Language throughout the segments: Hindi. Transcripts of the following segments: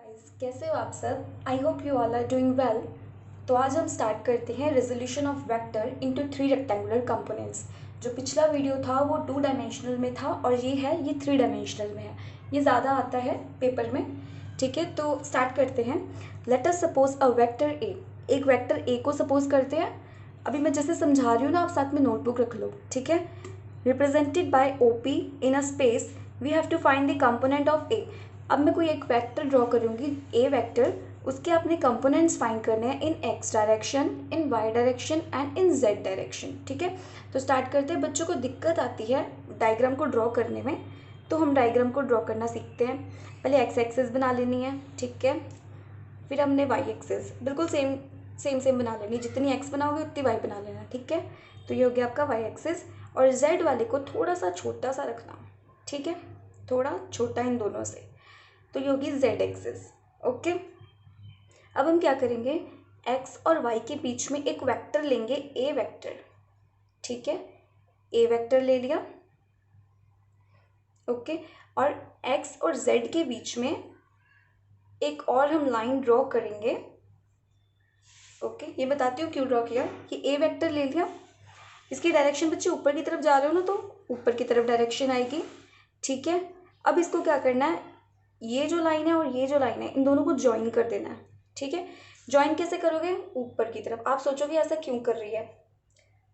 गाइस, कैसे हो आप सब? I hope you all are doing well. तो आज हम स्टार्ट करते हैं resolution of vector into 3 rectangular components. जो पिछला वीडियो था वो 2 डायमेंशनल में था और ये 3 डायमेंशनल में है। ये ज़्यादा आता है पेपर में। ठीक है, तो स्टार्ट करते हैं। Let us suppose a vector A. एक वेक्टर ए को सपोज करते हैं। अभी मैं जैसे समझा रही हूँ ना, आप साथ में नोटबुक रख लो। ठीक है, represented by O P in a space we have to find the component of A. अब मैं कोई एक वेक्टर ड्रॉ करूँगी, ए वेक्टर। उसके अपने कंपोनेंट्स फाइंड करने हैं in x direction, in y direction and in z direction. ठीक है, तो स्टार्ट करते हैं। बच्चों को दिक्कत आती है डायग्राम को ड्रॉ करने में, तो हम डायग्राम को ड्रॉ करना सीखते हैं। पहले एक्स एक्सिस बना लेनी है। ठीक है, फिर हमने वाई एक्सिस बिल्कुल सेम सेम सेम बना लेनी है। जितनी एक्स बनाओगे उतनी वाई बना लेना। ठीक है, तो ये हो गया आपका वाई एक्सिस। और जेड वाले को थोड़ा सा छोटा सा रखना। ठीक है, थोड़ा छोटा इन दोनों से, तो ये होगी जेड एक्सिस। ओके, अब हम क्या करेंगे, एक्स और वाई के बीच में एक वेक्टर लेंगे, ए वेक्टर। ठीक है, ए वेक्टर ले लिया। ओके, और एक्स और जेड के बीच में एक और हम लाइन ड्रॉ करेंगे। ओके, ये बताती हूँ क्यों ड्रॉ किया। ये ए वेक्टर ले लिया, इसकी डायरेक्शन बच्चे ऊपर की तरफ जा रहे हो ना, तो ऊपर की तरफ डायरेक्शन आएगी। ठीक है, अब इसको क्या करना है, ये जो लाइन है और ये जो लाइन है, इन दोनों को ज्वाइन कर देना है। ठीक है, ज्वाइन कैसे करोगे, ऊपर की तरफ। आप सोचोगे ऐसा क्यों कर रही है,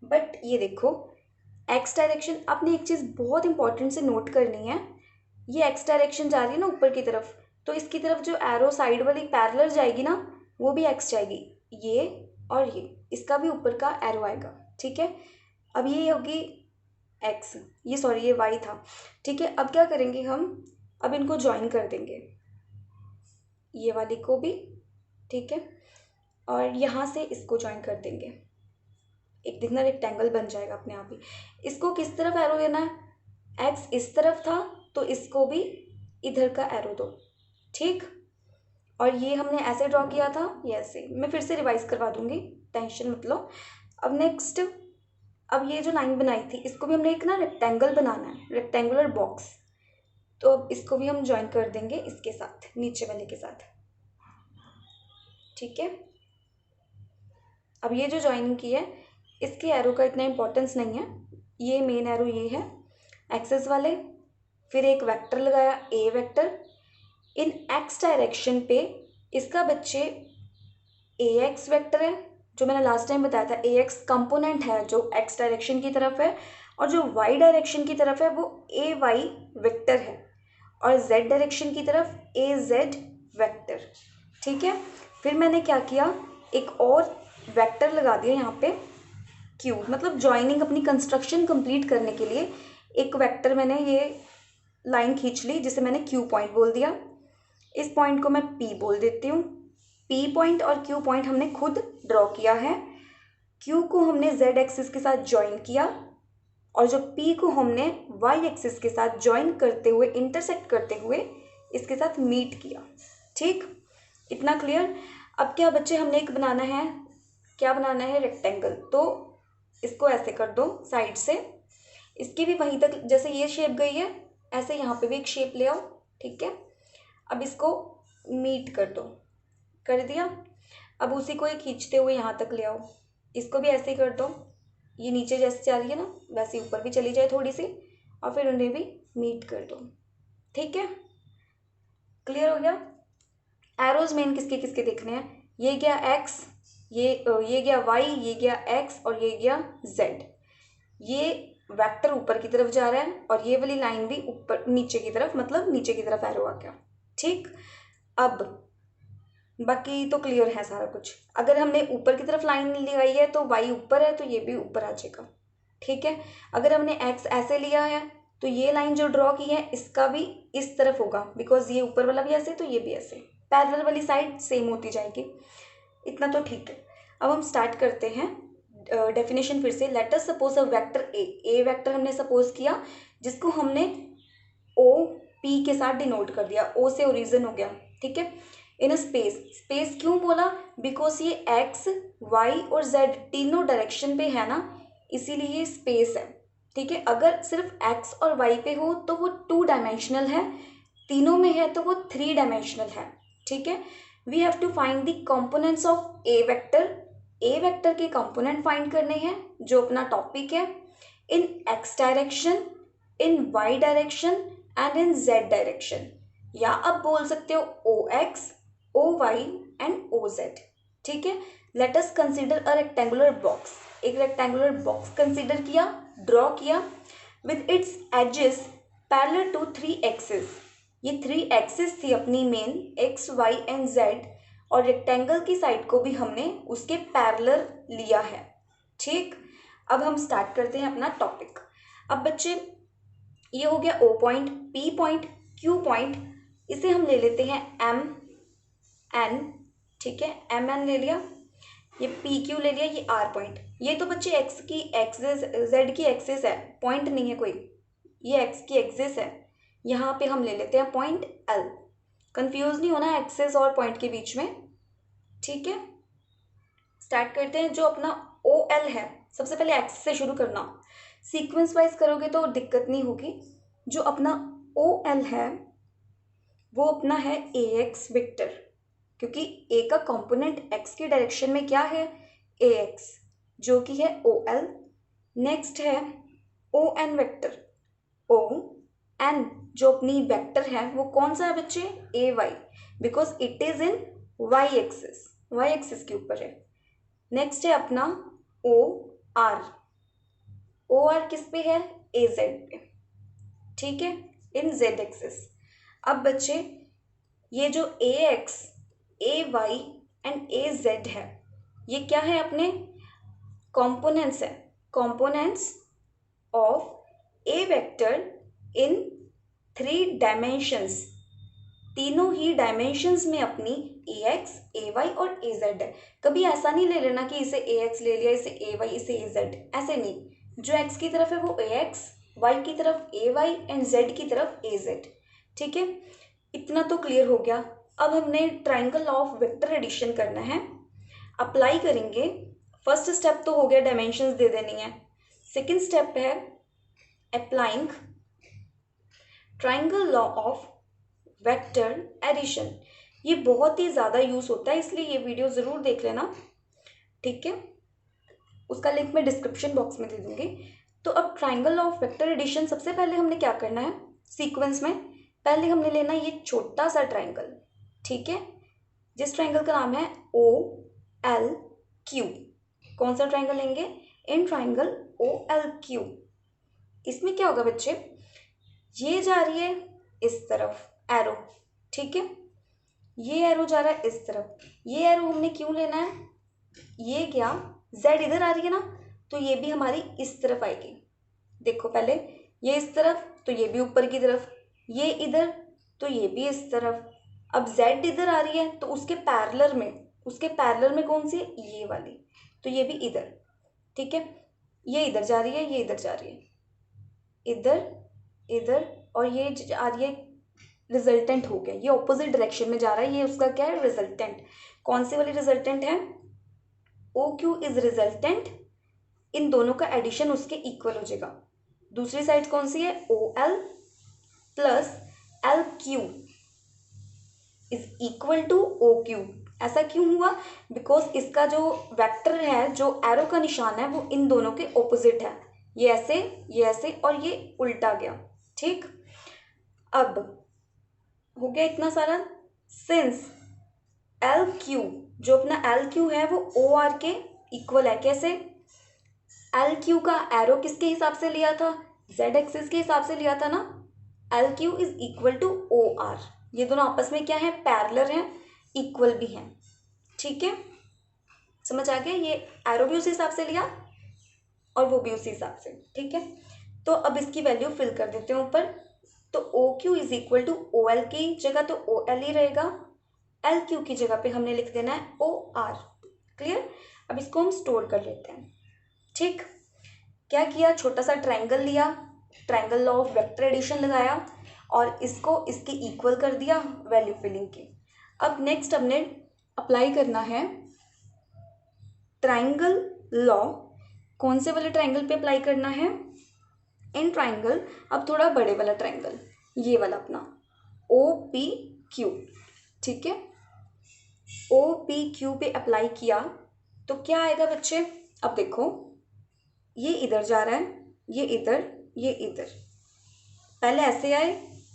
बट ये देखो एक्स डायरेक्शन। आपने एक चीज़ बहुत इंपॉर्टेंट से नोट करनी है, ये एक्स डायरेक्शन जा रही है ना ऊपर की तरफ, तो इसकी तरफ जो एरो साइड वाली पैरेलल जाएगी ना, वो भी एक्स जाएगी। ये और ये, इसका भी ऊपर का एरो आएगा। ठीक है, अब ये होगी एक्स, ये सॉरी ये वाई था। ठीक है, अब क्या करेंगे हम, अब इनको ज्वाइन कर देंगे, ये वाली को भी। ठीक है, और यहाँ से इसको ज्वाइन कर देंगे, एक दिखना रेक्टेंगल बन जाएगा अपने आप ही। इसको किस तरफ एरो देना है, एक्स इस तरफ था तो इसको भी इधर का एरो दो। ठीक, और ये हमने ऐसे ड्रॉ किया था, ये ऐसे। मैं फिर से रिवाइज करवा दूंगी, टेंशन मत लो। अब नेक्स्ट, अब ये जो लाइन बनाई थी, इसको भी हमने एक ना रेक्टेंगल बनाना है, रेक्टेंगुलर बॉक्स। तो अब इसको भी हम ज्वाइन कर देंगे इसके साथ, नीचे वाले के साथ। ठीक है, अब ये जो ज्वाइनिंग की है, इसके एरो का इतना इंपॉर्टेंस नहीं है। ये मेन एरो ये है एक्सेस वाले। फिर एक वेक्टर लगाया, ए वेक्टर। इन एक्स डायरेक्शन पे इसका बच्चे ए एक्स वेक्टर है, जो मैंने लास्ट टाइम बताया था। ए एक्स कंपोनेंट है जो एक्स डायरेक्शन की तरफ है, और जो वाई डायरेक्शन की तरफ है वो ए वाई वेक्टर है, और जेड डायरेक्शन की तरफ ए जेड वेक्टर। ठीक है, फिर मैंने क्या किया, एक और वेक्टर लगा दिया यहाँ पे, क्यू। मतलब ज्वाइनिंग, अपनी कंस्ट्रक्शन कंप्लीट करने के लिए एक वेक्टर मैंने ये लाइन खींच ली, जिसे मैंने क्यू पॉइंट बोल दिया। इस पॉइंट को मैं पी बोल देती हूँ। पी पॉइंट और क्यू पॉइंट हमने खुद ड्रॉ किया है। क्यू को हमने जेड एक्सिस के साथ ज्वाइन किया, और जो पी को हमने वाई एक्सिस के साथ ज्वाइन करते हुए, इंटरसेक्ट करते हुए इसके साथ मीट किया। ठीक, इतना क्लियर। अब क्या बच्चे, हमने एक बनाना है, क्या बनाना है, रेक्टेंगल। तो इसको ऐसे कर दो साइड से, इसकी भी वहीं तक, जैसे ये शेप गई है ऐसे यहाँ पे भी एक शेप ले आओ। ठीक है, अब इसको मीट कर दो, कर दिया। अब उसी को खींचते हुए यहाँ तक ले आओ, इसको भी ऐसे ही कर दो। ये नीचे जैसे जा रही है ना, वैसे ऊपर भी चली जाए थोड़ी सी, और फिर उन्हें भी मीट कर दो। ठीक है, क्लियर हो गया। एरोज मेन किसके किसके देखने हैं, ये गया एक्स, ये गया वाई, ये गया एक्स, और ये गया जेड। ये वेक्टर ऊपर की तरफ जा रहा है, और ये वाली लाइन भी ऊपर नीचे की तरफ, मतलब नीचे की तरफ एरो आ गया। ठीक, अब बाकी तो क्लियर है सारा कुछ। अगर हमने ऊपर की तरफ लाइन लगाई है तो वाई ऊपर है, तो ये भी ऊपर आ जाएगा। ठीक है, अगर हमने एक्स ऐसे लिया है, तो ये लाइन जो ड्रॉ की है इसका भी इस तरफ होगा, बिकॉज ये ऊपर वाला भी ऐसे, तो ये भी ऐसे, पैरेलल वाली साइड सेम होती जाएगी। इतना तो ठीक है। अब हम स्टार्ट करते हैं डेफिनेशन फिर से। Let us suppose a vector A vector हमने सपोज किया, जिसको हमने ओ पी के साथ डिनोट कर दिया, ओ से ओरिजिन हो गया। ठीक है, इन स्पेस, स्पेस क्यों बोला, बिकॉज ये एक्स वाई और जेड तीनों डायरेक्शन पे है ना, इसीलिए ये स्पेस है। ठीक है, अगर सिर्फ एक्स और वाई पे हो तो वो 2 डायमेंशनल है, तीनों में है तो वो 3 डायमेंशनल है। ठीक है। We have to find the components of a vector. A vector के कंपोनेंट फाइंड करने हैं जो अपना टॉपिक है, in x direction, in y direction and in z direction, या आप बोल सकते हो O X, O Y and O Z. ठीक है। Let us consider a rectangular box. एक रेक्टेंगुलर बॉक्स कंसिडर किया, ड्रॉ किया with its edges parallel to 3 axis. ये 3 एक्सिस थी अपनी main, x y and z, और रेक्टेंगल की साइड को भी हमने उसके पैरेलल लिया है। ठीक। अब हम स्टार्ट करते हैं अपना टॉपिक। अब बच्चे ये हो गया O point, P point, Q point, इसे हम ले लेते हैं एम एन। ठीक है, एम एन ले लिया, ये पी क्यू ले लिया, ये आर पॉइंट। ये तो बच्चे एक्स की एक्सिस, जेड की एक्सिस है, पॉइंट नहीं है कोई, ये एक्स की एक्सिस है। यहाँ पे हम ले लेते हैं पॉइंट एल। कंफ्यूज नहीं होना एक्सिस और पॉइंट के बीच में। ठीक है, स्टार्ट करते हैं। जो अपना ओ एल है, सबसे पहले एक्स से शुरू करना, सीक्वेंस वाइज करोगे तो दिक्कत नहीं होगी। जो अपना ओ एल है वो अपना है ए एक्स वेक्टर, क्योंकि ए का कंपोनेंट एक्स की डायरेक्शन में क्या है, ए एक्स, जो कि है ओ एल। नेक्स्ट है O N vector, O N जो अपनी वेक्टर है वो कौन सा है बच्चे, A Y, because it is in y axis, y axis के ऊपर है। नेक्स्ट है अपना ओ आर, ओ आर किस पे है, ए जेड पे। ठीक है, इन जेड एक्सिस। अब बच्चे ये जो A X, A Y and A Z है, ये क्या है, अपने कॉम्पोनेंट्स है, components of a vector in 3 dimensions. तीनों ही डायमेंशंस में अपनी ए एक्स, ए वाई और ए जेड है। कभी ऐसा नहीं ले लेना कि इसे ए एक्स ले लिया, इसे ए वाई, इसे ए जेड, ऐसे नहीं। जो एक्स की तरफ है वो ए एक्स, वाई की तरफ ए वाई एंड जेड की तरफ ए जेड। ठीक है, इतना तो क्लियर हो गया। अब हमने ट्राइंगल ऑफ वेक्टर एडिशन करना है, अप्लाई करेंगे। फर्स्ट स्टेप तो हो गया, डायमेंशंस दे देनी है। सेकेंड स्टेप है applying triangle law of vector addition. ये बहुत ही ज़्यादा यूज़ होता है, इसलिए ये वीडियो ज़रूर देख लेना। ठीक है, उसका लिंक मैं डिस्क्रिप्शन बॉक्स में दे दूँगी। तो अब ट्राइंगल ऑफ वेक्टर एडिशन, सबसे पहले हमने क्या करना है सीक्वेंस में, पहले हमने लेना ये छोटा सा ट्राइंगल। ठीक है, जिस ट्राइंगल का नाम है ओ एल क्यू। कौन सा ट्राइंगल लेंगे, in triangle O L Q. इसमें क्या होगा बच्चे, ये जा रही है इस तरफ एरो, ठीक है, ये एरो जा रहा है इस तरफ। ये एरो हमने क्यों लेना है, ये क्या, जेड इधर आ रही है ना, तो ये भी हमारी इस तरफ आएगी। देखो पहले ये इस तरफ, तो ये भी ऊपर की तरफ, ये इधर, तो ये भी इस तरफ। अब जेड इधर आ रही है तो उसके पैरेलल में कौन सी है, ये वाली, तो ये भी इधर। ठीक है, ये इधर जा रही है, ये इधर जा रही है, इधर इधर, और ये आ रही है, रिजल्टेंट हो गया, ये ऑपोजिट डायरेक्शन में जा रहा है, ये उसका क्या है, रिजल्टेंट। कौन सी वाली रिजल्टेंट है, ओ क्यू इज रिजल्टेंट। इन दोनों का एडिशन उसके इक्वल हो जाएगा। दूसरी साइड कौन सी है, O L plus L Q is equal to O Q. ऐसा क्यों हुआ, बिकॉज इसका जो वेक्टर है, जो एरो का निशान है, वो इन दोनों के ऑपोजिट है। ये ऐसे और ये उल्टा गया। ठीक, अब हो गया इतना सारा। सिंस एल क्यू, जो अपना एल क्यू है वो ओ आर के इक्वल है। कैसे, एल क्यू का एरो किसके हिसाब से लिया था, जेड एक्सिस के हिसाब से लिया था ना। L Q is equal to O R, ये दोनों आपस में क्या है, पैरेलल हैं, इक्वल भी हैं। ठीक है, समझ आ गया, ये एरो भी उसी हिसाब से लिया और वो भी उसी हिसाब से। ठीक है, तो अब इसकी वैल्यू फिल कर देते हैं ऊपर। तो O Q is equal to O L की जगह तो ओ एल ही रहेगा, एल क्यू की जगह पे हमने लिख देना है ओ आर। क्लियर, अब इसको हम स्टोर कर लेते हैं। ठीक, क्या किया, छोटा सा ट्राइंगल लिया, triangle law of vector addition लगाया और इसको इसके इक्वल कर दिया वैल्यू फिलिंग की। अब नेक्स्ट हमने अप्लाई करना है ट्राइंगल लॉ। कौन से वाले ट्राइंगल पे अप्लाई करना है, इन ट्राइंगल, अब थोड़ा बड़े वाला ट्राइंगल, ये वाला अपना ओ पी क्यू। ठीक है, ओ पी क्यू पे अप्लाई किया तो क्या आएगा बच्चे? अब देखो, ये इधर जा रहा है, ये इधर, ये इधर, पहले ऐसे आए,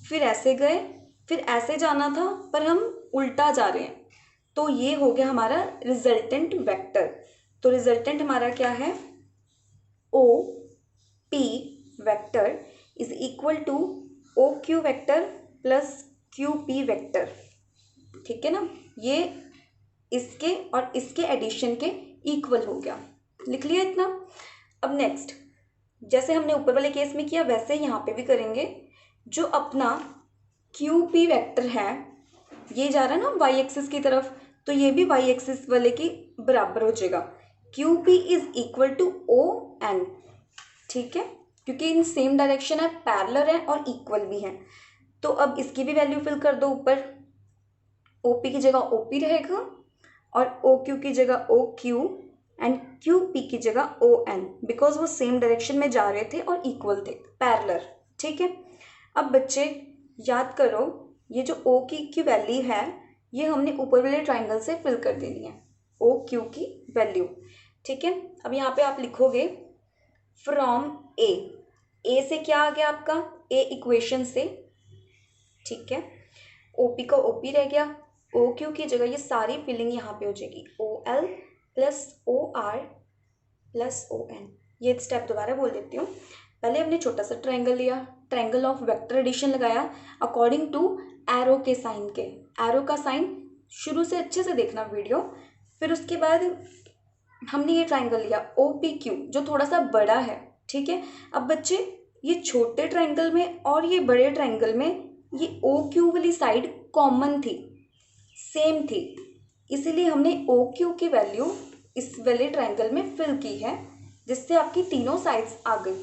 फिर ऐसे गए, फिर ऐसे जाना था पर हम उल्टा जा रहे हैं, तो ये हो गया हमारा रिजल्टेंट वेक्टर। तो रिजल्टेंट हमारा क्या है? O P vector is equal to O Q vector plus Q P vector. ठीक है ना, ये इसके और इसके एडिशन के इक्वल हो गया। लिख लिया इतना। अब नेक्स्ट, जैसे हमने ऊपर वाले केस में किया वैसे यहाँ पे भी करेंगे। जो अपना क्यू पी वेक्टर है ये जा रहा है ना वाई एक्सिस की तरफ, तो ये भी वाई एक्सिस वाले की बराबर हो जाएगा। Q P is equal to O N. ठीक है, क्योंकि इन सेम डायरेक्शन है, पैरेलल है और इक्वल भी है। तो अब इसकी भी वैल्यू फिल कर दो ऊपर। ओ पी की जगह ओ पी रहेगा और ओ क्यू की जगह O Q and Q P की जगह ओ एन, बिकॉज वो सेम डायरेक्शन में जा रहे थे और इक्वल थे, पैरेलल। ठीक है, अब बच्चे याद करो, ये जो ओ की वैल्यू है ये हमने ऊपर वाले ट्राइंगल से फिल कर देनी है, ओ क्यू की वैल्यू। ठीक है, अब यहाँ पे आप लिखोगे फ्रॉम ए से क्या आ गया आपका? ए इक्वेशन से। ठीक है, ओपी का ओपी रह गया, ओ क्यू की जगह ये सारी फिलिंग यहाँ पे हो जाएगी, O L plus O R plus O N. ये स्टेप दोबारा बोल देती हूँ। पहले हमने छोटा सा ट्रायंगल लिया, ट्रायंगल ऑफ वेक्टर एडिशन लगाया अकॉर्डिंग टू एरो के साइन के। एरो का साइन शुरू से अच्छे से देखना वीडियो। फिर उसके बाद हमने ये ट्रायंगल लिया ओ पी क्यू जो थोड़ा सा बड़ा है। ठीक है, अब बच्चे ये छोटे ट्रायंगल में और ये बड़े ट्रायंगल में ये ओ क्यू वाली साइड कॉमन थी, सेम थी, इसीलिए हमने ओ क्यू की वैल्यू इस वाले ट्रायंगल में फिल की है, जिससे आपकी तीनों साइड्स आ गई।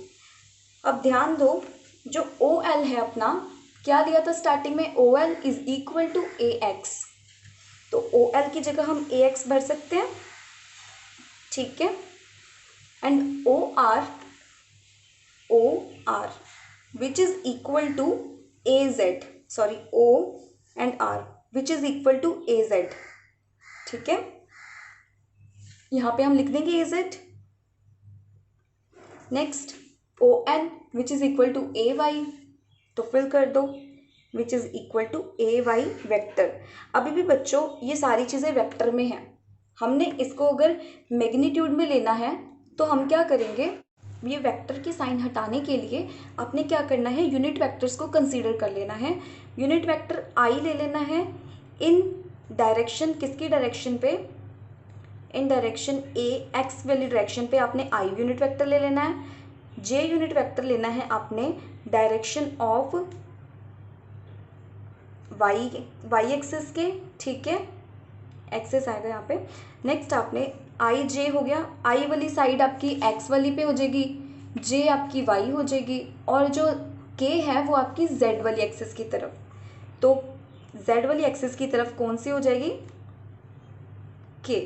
अब ध्यान दो, जो ओ एल है अपना, क्या दिया था स्टार्टिंग में? O L is equal to a x. तो ओ एल की जगह हम ए एक्स भर सकते हैं। ठीक है, and O R which is equal to A Z, sorry O and R which is equal to A Z. ठीक है, यहाँ पे हम लिख देंगे A Z. Next O N which is equal to A Y, तो फिल कर दो which is equal to A Y vector. अभी भी बच्चों ये सारी चीज़ें वेक्टर में हैं, हमने इसको अगर मैग्नीट्यूड में लेना है तो हम क्या करेंगे? ये वेक्टर के साइन हटाने के लिए आपने क्या करना है? यूनिट वेक्टर्स को कंसीडर कर लेना है। यूनिट वेक्टर आई ले लेना है इन डायरेक्शन, किसकी डायरेक्शन पे? इन डायरेक्शन ए एक्स वाली डायरेक्शन पे आपने आई यूनिट वेक्टर ले लेना है। जे यूनिट वेक्टर लेना है आपने डायरेक्शन ऑफ वाई एक्सिस के। ठीक है, एक्सेस आएगा यहाँ पे। नेक्स्ट आपने आई जे हो गया, आई वाली साइड आपकी एक्स वाली पे हो जाएगी, जे आपकी वाई हो जाएगी, और जो के है वो आपकी जेड वाली एक्सिस की तरफ। तो जेड वाली एक्सिस की तरफ कौन सी हो जाएगी? के।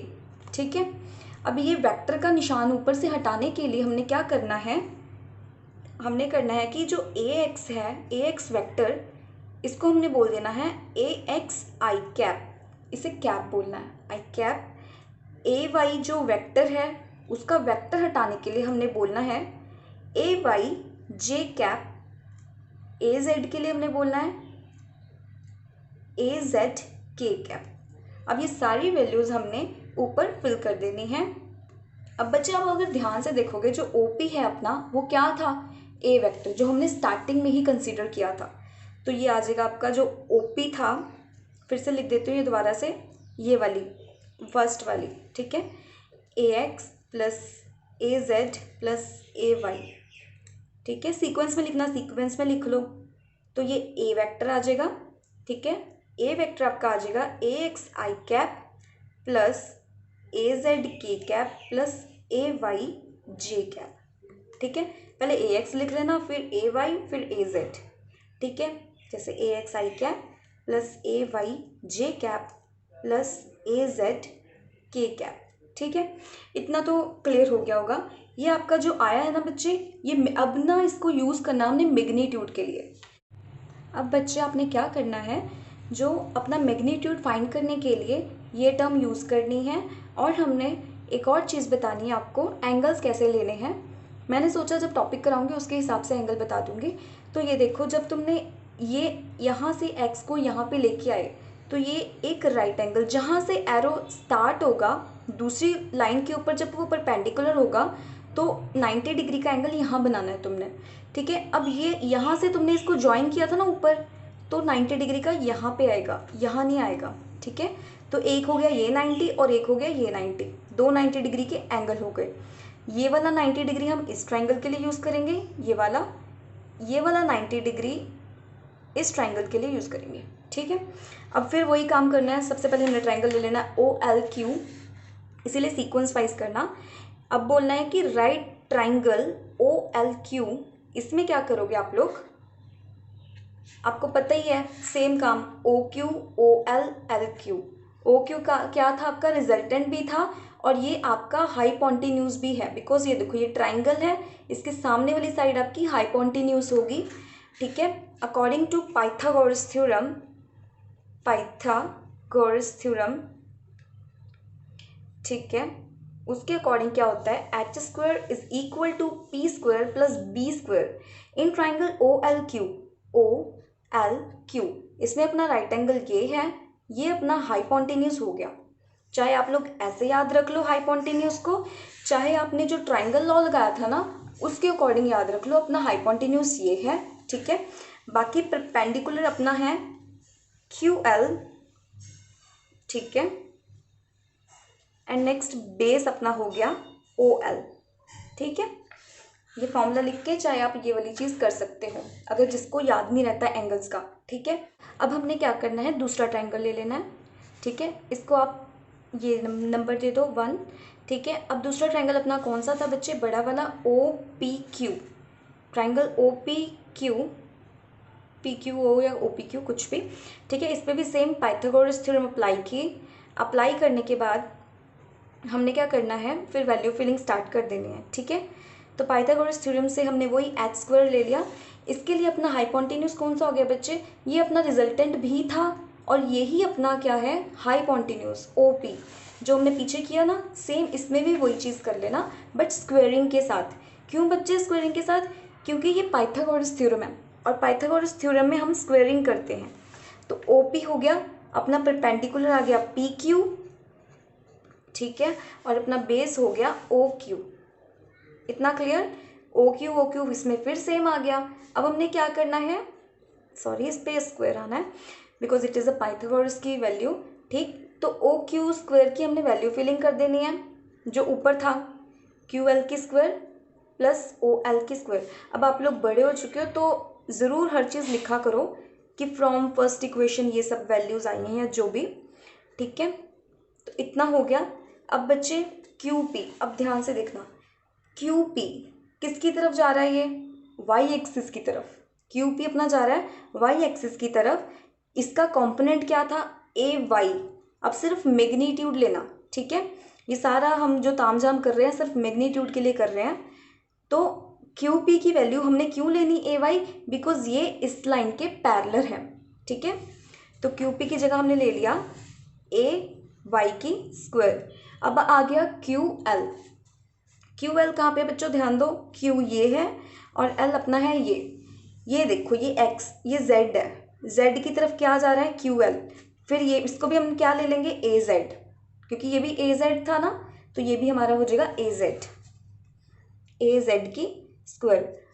ठीक है, अब ये वेक्टर का निशान ऊपर से हटाने के लिए हमने क्या करना है? हमने करना है कि जो ए एक्स है, ए एक्स वेक्टर, इसको हमने बोल देना है ए एक्स आई कैप, इसे कैप बोलना है, आई कैप। ए वाई जो वेक्टर है उसका वेक्टर हटाने के लिए हमने बोलना है ए वाई जे कैप। ए जेड के लिए हमने बोलना है ए जेड के कैप। अब ये सारी वैल्यूज हमने ऊपर फिल कर देनी है। अब बच्चे आप अगर ध्यान से देखोगे, जो ओपी है अपना वो क्या था? ए वेक्टर, जो हमने स्टार्टिंग में ही कंसीडर किया था। तो ये आ जाएगा आपका जो ओपी था, फिर से लिख देती हूँ ये दोबारा से, ये वाली फर्स्ट वाली। ठीक है, ए एक्स प्लस ए जेड प्लस ए वाई। ठीक है, सीक्वेंस में लिखना, सीक्वेंस में लिख लो। तो ये ए वेक्टर आ जाएगा। ठीक है, ए वेक्टर आपका आ जाएगा ए एक्स आई कैप प्लस ए जेड के कैप प्लस ए वाई जे कैप। ठीक है, पहले ए एक्स लिख लेना, फिर ए वाई, फिर ए जेड। ठीक है, जैसे ए एक्स आई कैप प्लस ए वाई जे कैप प्लस ए जेड के कैप। ठीक है, इतना तो क्लियर हो गया होगा। ये आपका जो आया है ना बच्चे, ये अब ना इसको यूज़ करना हमने मैग्नीट्यूड के लिए। अब बच्चे आपने क्या करना है, जो अपना मैग्नीट्यूड फाइंड करने के लिए ये टर्म यूज़ करनी है। और हमने एक और चीज़ बतानी है आपको, एंगल्स कैसे लेने हैं। मैंने सोचा जब टॉपिक कराऊंगी उसके हिसाब से एंगल बता दूंगी। तो ये देखो, जब तुमने ये यहाँ से एक्स को यहाँ पे लेके आए तो ये एक राइट एंगल, जहाँ से एरो स्टार्ट होगा दूसरी लाइन के ऊपर, जब वो परपेंडिकुलर होगा तो 90 डिग्री का एंगल यहाँ बनाना है तुमने। ठीक है, अब ये यहाँ से तुमने इसको ज्वाइन किया था ना ऊपर, तो 90 डिग्री का यहाँ पे आएगा, यहाँ नहीं आएगा। ठीक है, तो एक हो गया ये 90 और एक हो गया ये 90, दो 90 डिग्री के एंगल हो गए। ये वाला 90 डिग्री हम इस ट्राइंगल के लिए यूज़ करेंगे, ये वाला 90 डिग्री इस ट्राइंगल के लिए यूज़ करेंगे। ठीक है, अब फिर वही काम करना है। सबसे पहले हमने ट्राइंगल ले लेना है OLQ, इसीलिए सीक्वेंस वाइज करना। अब बोलना है कि राइट ट्राइंगल OLQ, इसमें क्या करोगे आप लोग, आपको पता ही है सेम काम, OQ OL LQ। OQ का क्या था, आपका रिजल्टेंट भी था और ये आपका हाइपोटेन्यूज भी है, बिकॉज ये देखो ये ट्राइंगल है, इसके सामने वाली साइड आपकी हाइपोटेन्यूज होगी। ठीक है, अकॉर्डिंग टू पाइथागोरस थ्योरम, ठीक है, उसके अकॉर्डिंग क्या होता है, h² is equal to p² plus b² in triangle OLQ। इसमें अपना राइट एंगल ये है, ये अपना हाइपोटेन्यूज हो गया। चाहे आप लोग ऐसे याद रख लो हाइपोटेन्यूज को, चाहे आपने जो ट्राइंगल लॉ लगाया था ना उसके अकॉर्डिंग याद रख लो, अपना हाइपोटेन्यूज ये है। ठीक है, बाकी परपेंडिकुलर अपना है QL। ठीक है, एंड नेक्स्ट बेस अपना हो गया OL। ठीक है, ये फॉर्मूला लिख के चाहे आप ये वाली चीज़ कर सकते हो अगर जिसको याद नहीं रहता एंगल्स का। ठीक है, अब हमने क्या करना है, दूसरा ट्राइंगल ले लेना है। ठीक है, इसको आप ये नंबर दे दो 1। ठीक है, अब दूसरा ट्राइंगल अपना कौन सा था बच्चे, बड़ा वाला OPQ, ट्राइंगल OPQ, PQO या OPQ कुछ भी। ठीक है, इस पर भी सेम पाइथागोरस थ्योरम अप्लाई करने के बाद हमने क्या करना है, फिर वैल्यू फिलिंग स्टार्ट कर देनी है। ठीक है, तो पाइथागोरस थ्योरम से हमने वही h² ले लिया। इसके लिए अपना हाइपोटेन्यूज कौन सा हो गया बच्चे, ये अपना रिजल्टेंट भी था और यही अपना क्या है, हाइपोटेन्यूज OP, जो हमने पीछे किया ना सेम इसमें भी वही चीज़ कर लेना, बट स्क्वेयरिंग के साथ। क्यों बच्चे स्क्वेयरिंग के साथ, क्योंकि ये पाइथागोरस थ्योरम है और पाइथागोरस थ्योरम में हम स्क्वेयरिंग करते हैं। तो OP हो गया अपना, परपेंडिकुलर आ गया PQ। ठीक है, और अपना बेस हो गया OQ। इतना क्लियर, OQ इसमें फिर सेम आ गया। अब हमने क्या करना है, सॉरी इस पे स्क्वायर आना है because it is a Pythagoras की वैल्यू। ठीक, तो OQ² की हमने वैल्यू फिलिंग कर देनी है, जो ऊपर था QL² प्लस OL²। अब आप लोग बड़े हो चुके हो तो ज़रूर हर चीज़ लिखा करो कि फ्रॉम फर्स्ट इक्वेशन ये सब वैल्यूज़ आई हैं जो भी। ठीक है, तो इतना हो गया। अब बच्चे QP, अब ध्यान से देखना, QP किसकी तरफ जा रहा है, ये y एक्सिस की तरफ। QP अपना जा रहा है y एक्सिस की तरफ। इसका कंपोनेंट क्या था, AY। अब सिर्फ मैग्नीट्यूड लेना। ठीक है, ये सारा हम जो तामझाम कर रहे हैं सिर्फ मैग्नीट्यूड के लिए कर रहे हैं। तो QP की वैल्यू हमने क्यों लेनी AY, बिकॉज ये इस लाइन के पैरेलल है। ठीक है, तो QP की जगह हमने ले लिया AY²। अब आ गया QL कहाँ पे बच्चों, ध्यान दो, Q ये है और L अपना है ये देखो ये X, ये Z है, Z की तरफ क्या जा रहा है QL। फिर ये इसको भी हम क्या ले लेंगे AZ, क्योंकि ये भी AZ था ना, तो ये भी हमारा हो जाएगा AZ²।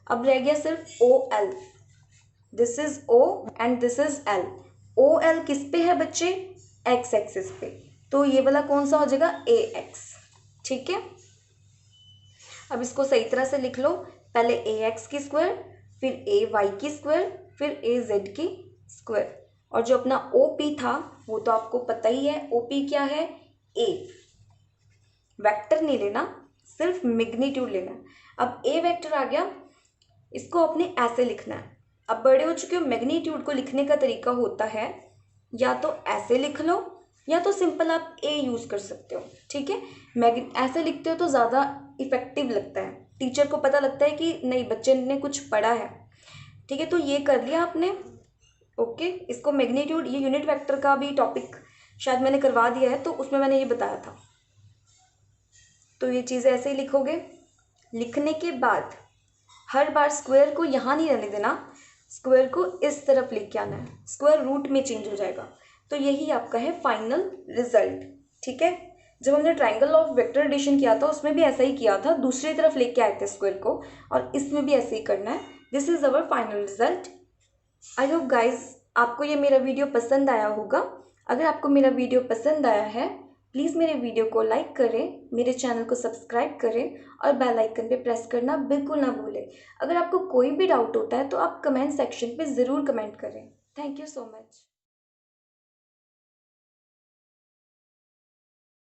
अब रह गया सिर्फ OL, this is O and this is L। OL किस पे है बच्चे, X एक्सिस पे, तो ये वाला कौन सा हो जाएगा AX। ठीक है, अब इसको सही तरह से लिख लो, पहले AX², फिर AY², फिर AZ²। और जो अपना OP था वो तो आपको पता ही है, OP क्या है, A। वेक्टर नहीं लेना, सिर्फ मैग्नीट्यूड लेना। अब A वेक्टर आ गया, इसको अपने ऐसे लिखना है। अब बड़े हो चुके हो, मैग्नीट्यूड को लिखने का तरीका होता है या तो ऐसे लिख लो या तो सिंपल आप A यूज़ कर सकते हो। ठीक है, ऐसे लिखते हो तो ज़्यादा इफेक्टिव लगता है, टीचर को पता लगता है कि नहीं बच्चे ने कुछ पढ़ा है। ठीक है, तो ये कर लिया आपने। ओके, इसको मैग्नीट्यूड, ये यूनिट वेक्टर का भी टॉपिक शायद मैंने करवा दिया है, तो उसमें मैंने ये बताया था। तो ये चीज़ें ऐसे ही लिखोगे। लिखने के बाद हर बार स्क्वायर को यहाँ नहीं रहने देना, स्क्वायर को इस तरफ लेके आना है, स्क्वायर रूट में चेंज हो जाएगा। तो यही आपका है फाइनल रिजल्ट। ठीक है, जब हमने ट्राइंगल ऑफ वेक्टर एडिशन किया था उसमें भी ऐसा ही किया था, दूसरी तरफ लेके आए थे स्क्वायर को, और इसमें भी ऐसे ही करना है। This is our final result. I hope guys आपको ये मेरा वीडियो पसंद आया होगा। अगर आपको मेरा वीडियो पसंद आया है, प्लीज़ मेरे वीडियो को लाइक करें, मेरे चैनल को सब्सक्राइब करें और बेल आइकन पे प्रेस करना बिल्कुल ना भूलें। अगर आपको कोई भी डाउट होता है तो आप कमेंट सेक्शन पे ज़रूर कमेंट करें। Thank you so much.